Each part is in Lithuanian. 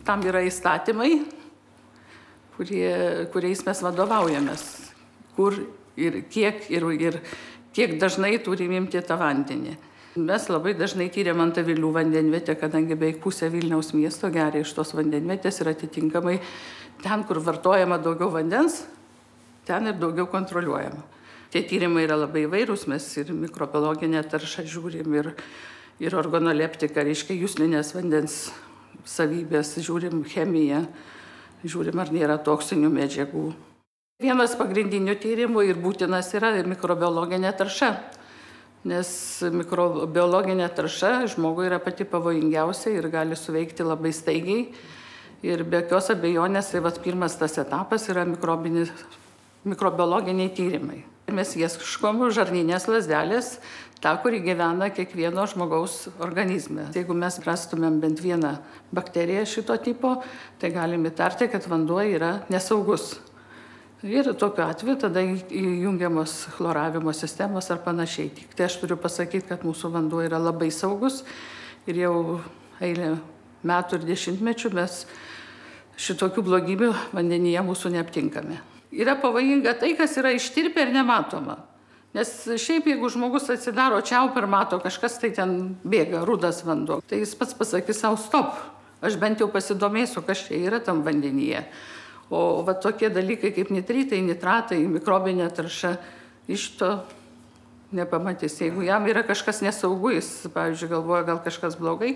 tam yra įstatymai, kuriais mes vadovaujamės, kur ir kiek dažnai turim imti tą vandenį. Mes labai dažnai tyrėm Antavilių vandenvietę, kadangi beveik pusė Vilniaus miesto geria iš tos vandenvietės ir atitinkamai ten, kur vartojama daugiau vandens, ten ir daugiau kontroliuojama. Tie tyrimai yra labai įvairūs, mes ir mikrobiologinę taršą žiūrim, ir organoleptiką, reiškia juslinės vandens savybės, žiūrim chemiją, žiūrim, ar nėra toksinių medžiagų. Vienas pagrindinių tyrimų ir būtinas yra mikrobiologinė tarša, nes mikrobiologinė tarša žmogui yra pati pavojingiausia ir gali suveikti labai staigiai. Ir be jokios abejonės, tai pirmas tas etapas yra mikrobiologiniai tyrimai. Mes ieškom žarninės lazdelės, tą, kuri gyvena kiekvieno žmogaus organizme. Jeigu mes rastumėm bent vieną bakteriją šito tipo, tai galim įtarti, kad vanduo yra nesaugus. Ir tokiu atveju tada įjungiamos chloravimo sistemos ar panašiai. Tik tai aš turiu pasakyti, kad mūsų vanduo yra labai saugus ir jau eilę metų ir dešimtmečių mes šitokių blogybių vandenyje mūsų neaptinkame. Yra pavojinga tai, kas yra ištirpę ir nematoma. Nes šiaip, jeigu žmogus atsidaro čiaupą ir mato kažkas, tai ten bėga rudas vanduo, tai jis pats pasakys savo stop. Aš bent jau pasidomėsiu, kas čia yra tam vandenyje. O va tokie dalykai kaip nitritai, nitratai, mikrobinė tarša, iš to nepamatys. Jeigu jam yra kažkas nesaugu, jis, pavyzdžiui, galvoja, gal kažkas blogai,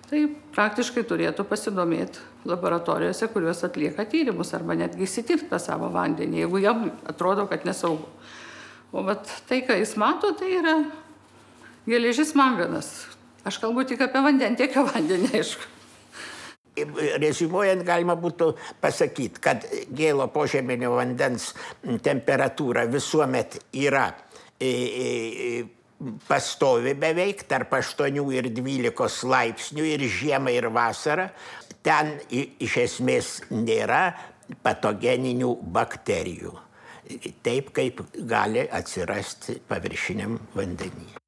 tai praktiškai turėtų pasidomėti laboratorijose, kurios atlieka tyrimus, arba netgi įsitirti tą savo vandenį, jeigu jam atrodo, kad nesaugu. O vat tai, ką jis mato, tai yra geležis manganas. Aš kalbu tik apie vandentiekio vandenį, aišku. Reziumuojant, galima būtų pasakyti, kad gėlo požeminio vandens temperatūra visuomet yra pastovi beveik tarp 8 ir 12 laipsnių ir žiemą ir vasarą. Ten iš esmės nėra patogeninių bakterijų, taip kaip gali atsirasti paviršiniam vandenyje.